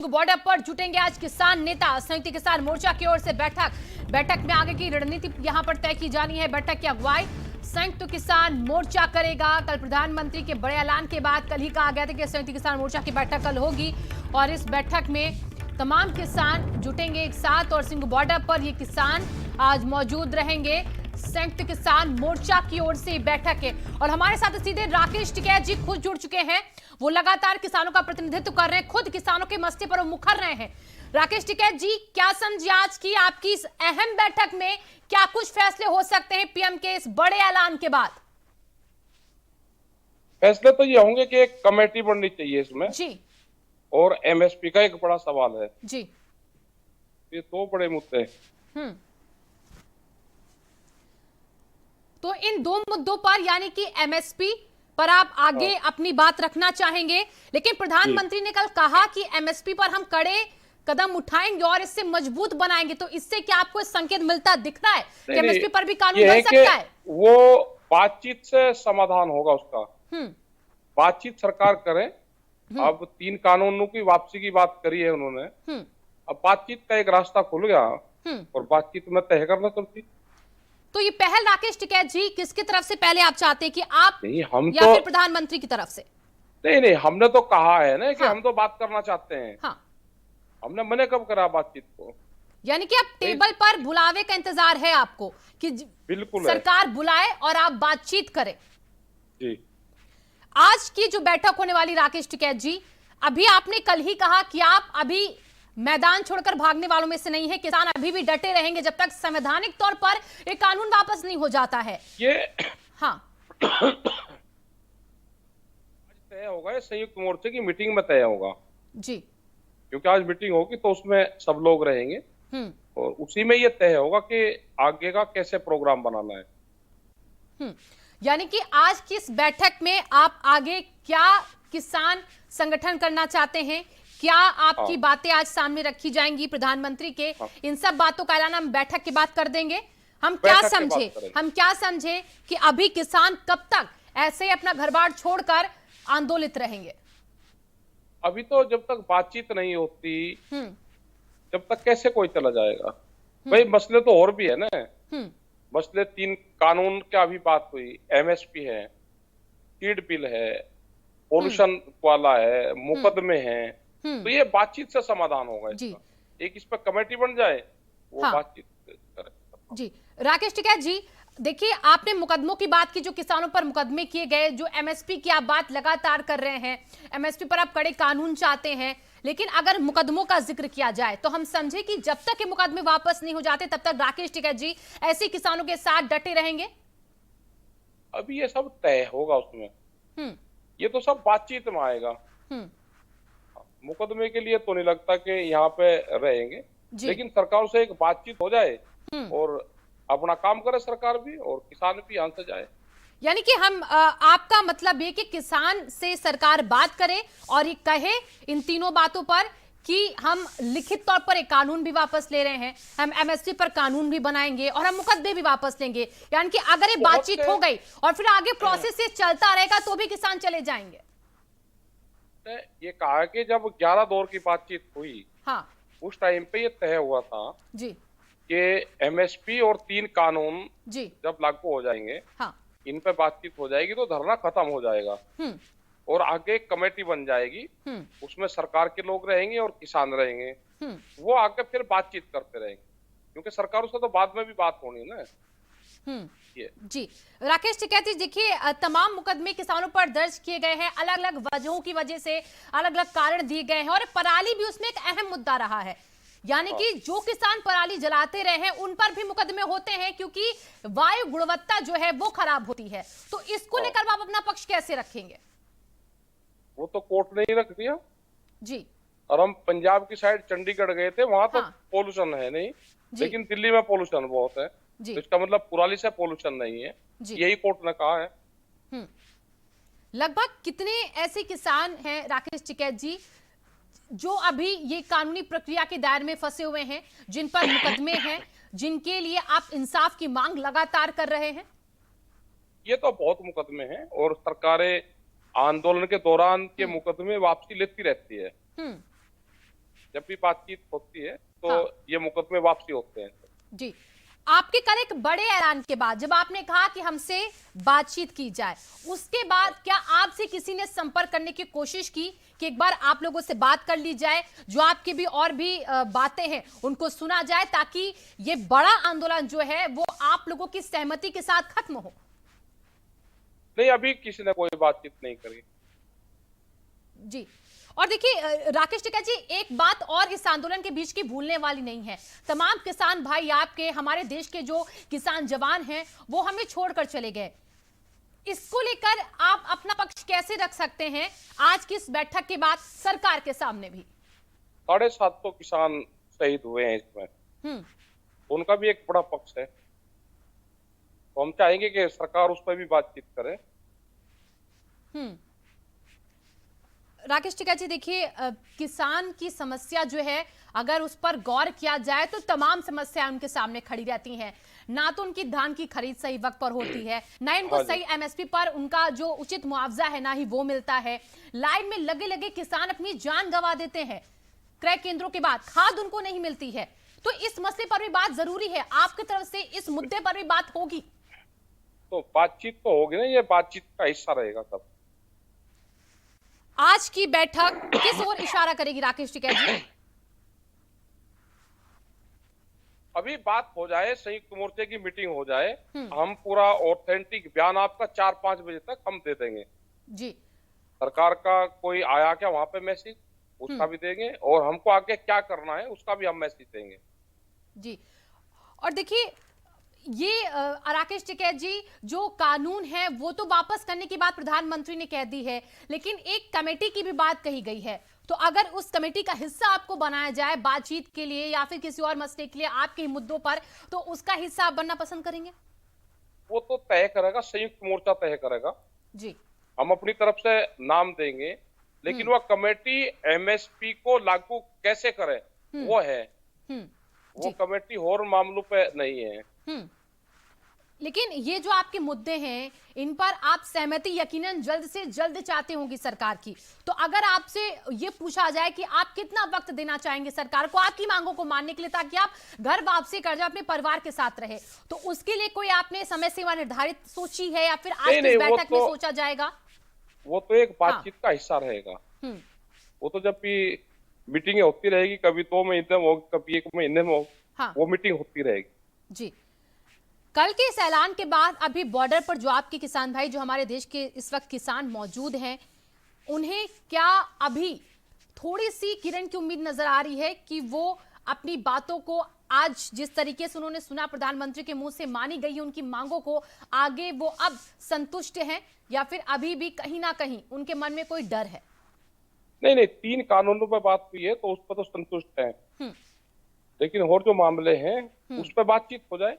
Border पर जुटेंगे आज किसान नेता। संयुक्त किसान मोर्चा की ओर से बैठक में आगे की रणनीति यहां पर तय की जानी है। बैठक की अगुवाई संयुक्त किसान मोर्चा करेगा। कल प्रधानमंत्री के बड़े ऐलान के बाद कल ही कहा गया था कि संयुक्त किसान मोर्चा की बैठक कल होगी और इस बैठक में तमाम किसान जुटेंगे एक साथ और सिंघ बॉर्डर पर ये किसान आज मौजूद रहेंगे। संयुक्त किसान मोर्चा की ओर से बैठक है और हमारे साथ सीधे राकेश टिकैत जी खुद जुड़ चुके हैं। वो लगातार किसानों का प्रतिनिधित्व कर रहे हैं, खुद किसानों के मसले पर वो मुखर रहे हैं। राकेश टिकैत जी, क्या समझे आज की आपकी इस अहम बैठक में? क्या कुछ फैसले हो सकते हैं पीएम के इस बड़े ऐलान के बाद? फैसले तो ये होंगे कि एक कमेटी बननी चाहिए इसमें जी और एमएसपी का एक बड़ा सवाल है। जी ये दो बड़े मुद्दे हैं। तो इन दो मुद्दों पर यानी कि एमएसपी पर आप आगे अपनी बात रखना चाहेंगे, लेकिन प्रधानमंत्री ने कल कहा कि एमएसपी पर हम कड़े कदम उठाएंगे और इससे मजबूत बनाएंगे। तो इससे क्या आपको संकेत मिलता दिखता है कि एमएसपी पर भी कानून बन सकता है? वो बातचीत से समाधान होगा उसका। बातचीत सरकार करे। अब 3 कानूनों की वापसी की बात करी है उन्होंने। अब बातचीत का एक रास्ता खुल गया और बातचीत में तय करना चलती। तो ये पहल राकेश टिकैत जी किसकी तरफ से पहले आप चाहते हैं कि आप नहीं, हम या फिर प्रधानमंत्री की तरफ से? नहीं, हमने तो कहा है ना कि हम तो बात करना चाहते हैं। हमने मने कब करा बातचीत को? यानी कि अब टेबल पर बुलावे का इंतजार है आपको कि बिल्कुल सरकार बुलाए और आप बातचीत करें। जी। आज की जो बैठक होने वाली राकेश टिकैत जी, अभी आपने कल ही कहा कि आप अभी मैदान छोड़कर भागने वालों में से नहीं है। किसान अभी भी डटे रहेंगे जब तक संवैधानिक तौर पर एक कानून वापस नहीं हो जाता है। ये हाँ तय होगा, ये संयुक्त मोर्चे की मीटिंग में तय होगा जी, क्योंकि आज मीटिंग होगी तो उसमें सब लोग रहेंगे और उसी में ये तय होगा कि आगे का कैसे प्रोग्राम बनाना है। यानी कि आज की इस बैठक में आप आगे क्या किसान संगठन करना चाहते हैं, क्या आपकी बातें आज सामने रखी जाएंगी प्रधानमंत्री के? इन सब बातों का ऐलान हम बैठक के बाद कर देंगे। हम क्या समझे कि अभी किसान कब तक ऐसे ही अपना घर बार छोड़कर आंदोलित रहेंगे? अभी तो जब तक बातचीत नहीं होती जब तक कैसे कोई चला जाएगा? भाई मसले तो और भी है ना। मसले 3 कानून क्या अभी बात हुई, एमएसपी है, सीड बिल है, पोल्यूशन वाला है, मुकदमे हैं। तो ये बातचीत से समाधान होगा इसका। एक इस पर कमेटी बन जाए, वो बातचीत करे। जी राकेश टिकैत जी, देखिए आपने मुकदमों की बात की, जो किसानों पर मुकदमे किए गए, जो एमएसपी की आप बात लगातार कर रहे हैं, एमएसपी पर आप कड़े कानून चाहते हैं, लेकिन अगर मुकदमों का जिक्र किया जाए तो हम समझे कि जब तक ये मुकदमे वापस नहीं हो जाते तब तक राकेश टिकैत जी ऐसे किसानों के साथ डटे रहेंगे? अभी ये सब तय होगा उसमें। ये तो सब बातचीत में आएगा। मुकदमे के लिए तो नहीं लगता कि यहाँ पे रहेंगे, लेकिन सरकार से एक बातचीत हो जाए और अपना काम करे सरकार भी और किसान भी यहाँ से जाए। यानी कि हम आपका मतलब ये कि किसान से सरकार बात करे और ये कहे इन तीनों बातों पर कि हम लिखित तौर पर एक कानून भी वापस ले रहे हैं, हम एमएसपी पर कानून भी बनाएंगे और हम मुकदमे भी वापस लेंगे। यानी कि अगर ये बातचीत हो गई और फिर आगे प्रोसेस ये चलता रहेगा तो भी किसान चले जाएंगे। ये कहा कि जब 11 दौर की बातचीत हुई, उस टाइम पे ये तय हुआ था जी कि एमएसपी और 3 कानून जी जब लागू हो जाएंगे, इन पे बातचीत हो जाएगी तो धरना खत्म हो जाएगा और आगे एक कमेटी बन जाएगी। उसमें सरकार के लोग रहेंगे और किसान रहेंगे। वो आगे फिर बातचीत करते रहेंगे क्योंकि सरकारों से तो बाद में भी बात होनी है ना। जी राकेश टिकैत जी, देखिए तमाम मुकदमे किसानों पर दर्ज किए गए हैं, अलग अलग वजहों की वजह से अलग अलग कारण दिए गए हैं और पराली भी उसमें एक अहम मुद्दा रहा है। यानी कि जो किसान पराली जलाते रहे हैं उन पर भी मुकदमे होते हैं क्योंकि वायु गुणवत्ता जो है वो खराब होती है। तो इसको लेकर आप अपना पक्ष कैसे रखेंगे? वो तो कोर्ट ने ही रख दिया जी। और हम पंजाब की साइड चंडीगढ़ गए थे, वहां तो पोल्यूशन है नहीं, लेकिन दिल्ली में पोल्यूशन बहुत है। तो इसका मतलब पराली से पोल्यूशन नहीं है, यही कोर्ट ने कहा है। लगभग कितने ऐसे किसान हैं राकेश टिकैत जी जो अभी ये कानूनी प्रक्रिया के दायरे में फंसे हुए हैं, जिन पर मुकदमे हैं, जिनके लिए आप इंसाफ की मांग लगातार कर रहे हैं? ये तो बहुत मुकदमे हैं और सरकारें आंदोलन के दौरान के मुकदमे वापसी लेती रहती है। जब भी बातचीत होती है तो हाँ। ये मुकदमे वापसी होते हैं। जी, आपके कल एक बड़े ऐलान के बाद जब आपने कहा कि हमसे बातचीत की जाए, उसके बाद क्या आपसे किसी ने संपर्क करने की कोशिश की कि एक बार आप लोगों से बात कर ली जाए, जो आपकी भी और भी बातें हैं उनको सुना जाए, ताकि ये बड़ा आंदोलन जो है वो आप लोगों की सहमति के साथ खत्म हो? नहीं, अभी किसी ने कोई बातचीत नहीं करी। जी, और देखिए राकेश टिकैत जी, एक बात और इस आंदोलन के बीच की भूलने वाली नहीं है। तमाम किसान भाई आपके, हमारे देश के जो किसान जवान हैं वो हमें छोड़कर चले गए। इसको लेकर आप अपना पक्ष कैसे रख सकते हैं आज की इस बैठक के बाद सरकार के सामने भी? 750 किसान शहीद हुए हैं इसमें, उनका भी एक बड़ा पक्ष है, तो हम चाहेंगे कि सरकार उस पर भी बातचीत करे। राकेश टिकैत जी, देखिए किसान की समस्या जो है अगर उस पर गौर किया जाए तो तमाम समस्याएं उनके सामने खड़ी रहती हैं। ना तो उनकी धान की खरीद सही वक्त पर होती है, ना इनको सही एमएसपी पर उनका जो उचित मुआवजा है ना ही वो मिलता है। लाइन में लगे लगे किसान अपनी जान गंवा देते हैं, क्रय केंद्रों के बाद खाद उनको नहीं मिलती है। तो इस मसले पर भी बात जरूरी है, आपकी तरफ से इस मुद्दे पर भी बात होगी? तो बातचीत तो होगी ना, ये बातचीत का हिस्सा रहेगा सब। आज की बैठक किस ओर इशारा करेगी राकेश टिकैत जी? अभी बात हो जाए, संयुक्त मोर्चे की मीटिंग हो जाए, हम पूरा ऑथेंटिक बयान आपका 4-5 बजे तक हम दे देंगे जी। सरकार का कोई आया क्या वहां पे मैसेज, उसका भी देंगे, और हमको आगे क्या करना है उसका भी हम मैसेज देंगे। जी, और देखिए ये राकेश टिकैत जी, जो कानून है वो तो वापस करने की बात प्रधानमंत्री ने कह दी है, लेकिन एक कमेटी की भी बात कही गई है। तो अगर उस कमेटी का हिस्सा आपको बनाया जाए बातचीत के लिए या फिर किसी और मसले के लिए आपके मुद्दों पर, तो उसका हिस्सा आप बनना पसंद करेंगे? वो तो तय करेगा, संयुक्त मोर्चा तय करेगा जी। हम अपनी तरफ से नाम देंगे, लेकिन वह कमेटी एमएसपी को लागू कैसे करे वो है, वो कमेटी और मामलों पे नहीं है। लेकिन ये जो आपके मुद्दे हैं इन पर आप सहमति यकीनन जल्द से जल्द चाहते होंगी सरकार की। तो अगर आपसे ये पूछा जाए कि आप कितना वक्त देना चाहेंगे सरकार को आपकी मांगों को मानने के लिए, ताकि आप घर वापसी कर जाए, अपने परिवार के साथ रहे, तो उसके लिए कोई आपने समय सीमा निर्धारित सोची है या फिर आज की बैठक में सोचा जाएगा? वो तो एक बातचीत का हिस्सा रहेगा। वो तो जब भी मीटिंगें होती रहेगी, कभी 2 महीने में होगी, कभी 1 महीने में होगी, वो मीटिंग होती रहेगी। जी, कल के इस ऐलान के बाद अभी बॉर्डर पर जो आपके किसान भाई, जो हमारे देश के इस वक्त किसान मौजूद हैं, उन्हें क्या अभी थोड़ी सी किरण की उम्मीद नजर आ रही है कि वो अपनी बातों को, आज जिस तरीके से उन्होंने सुना प्रधानमंत्री के मुंह से मानी गई है उनकी मांगों को, आगे वो अब संतुष्ट हैं या फिर अभी भी कहीं ना कहीं उनके मन में कोई डर है? नहीं, 3 कानूनों पर बात हुई है तो उस पर तो संतुष्ट है, लेकिन और जो मामले हैं उस पर बातचीत हो जाए।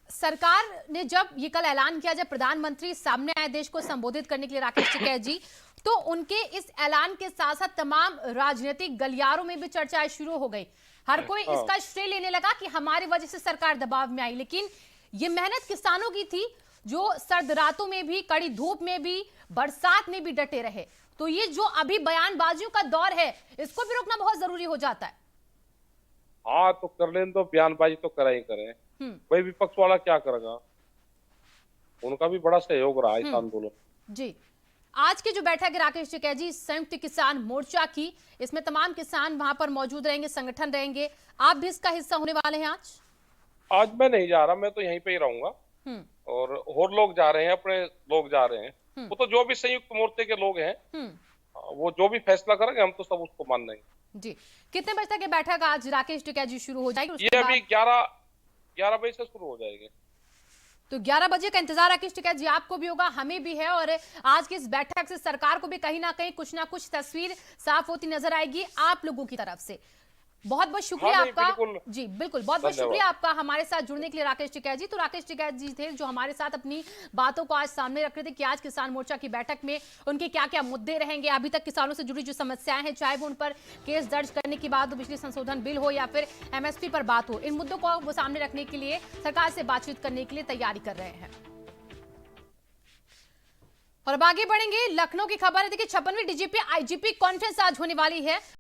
सरकार ने जब ये कल ऐलान किया, जब प्रधानमंत्री सामने आए देश को संबोधित करने के लिए राकेश टिकैत जी, तो उनके इस ऐलान के साथ साथ तमाम राजनीतिक गलियारों में भी चर्चाएं शुरू हो गई। हर कोई इसका श्रेय लेने लगा कि हमारी वजह से सरकार दबाव में आई, लेकिन ये मेहनत किसानों की थी जो सर्द रातों में भी, कड़ी धूप में भी, बरसात में भी डटे रहे। तो ये जो अभी बयानबाजियों का दौर है, इसको भी रोकना बहुत जरूरी हो जाता है। हाँ, तो कर लें, तो बयानबाजी तो करा ही करें, भाई विपक्ष वाला क्या करेगा, उनका भी बड़ा सहयोग रहा इस आंदोलन। जी, आज की जो बैठक है राकेश टिकैत जी संयुक्त किसान मोर्चा की, इसमें तमाम किसान वहां पर मौजूद रहेंगे, संगठन रहेंगे, आप भी इसका हिस्सा होने वाले हैं? आज मैं नहीं जा रहा, मैं तो यहीं पे ही रहूंगा, और लोग जा रहे हैं, अपने लोग जा रहे हैं, वो तो जो भी संयुक्त मोर्चे के लोग हैं वो जो भी फैसला करेंगे हम तो सब उसको मान लेंगे। जी, कितने बजे तक ये बैठक आज राकेश टिकैत जी शुरू हो जाएगी? ये अभी 11 बजे से शुरू हो जाएगी। तो 11 बजे का इंतजार राकेश टिकैत जी आपको भी होगा, हमें भी है, और आज की इस बैठक से सरकार को भी कहीं ना कहीं कुछ ना कुछ तस्वीर साफ होती नजर आएगी आप लोगों की तरफ से। बहुत बहुत शुक्रिया आपका। जी बिल्कुल, बहुत बहुत शुक्रिया आपका हमारे साथ जुड़ने के लिए राकेश टिकैत जी। तो राकेश टिकैत जी थे जो हमारे साथ अपनी बातों को आज सामने रख रहे थे कि आज किसान मोर्चा की बैठक में उनके क्या क्या मुद्दे रहेंगे, अभी तक किसानों से जुड़ी जो समस्याएं हैं, चाहे वो उन पर केस दर्ज करने की बात हो, बिजली संशोधन बिल हो या फिर एमएसपी पर बात हो, इन मुद्दों को वो सामने रखने के लिए सरकार से बातचीत करने के लिए तैयारी कर रहे हैं। और अब आगे बढ़ेंगे, लखनऊ की खबर है। देखिए 56वीं डीजीपी आईजीपी कॉन्फ्रेंस आज होने वाली है।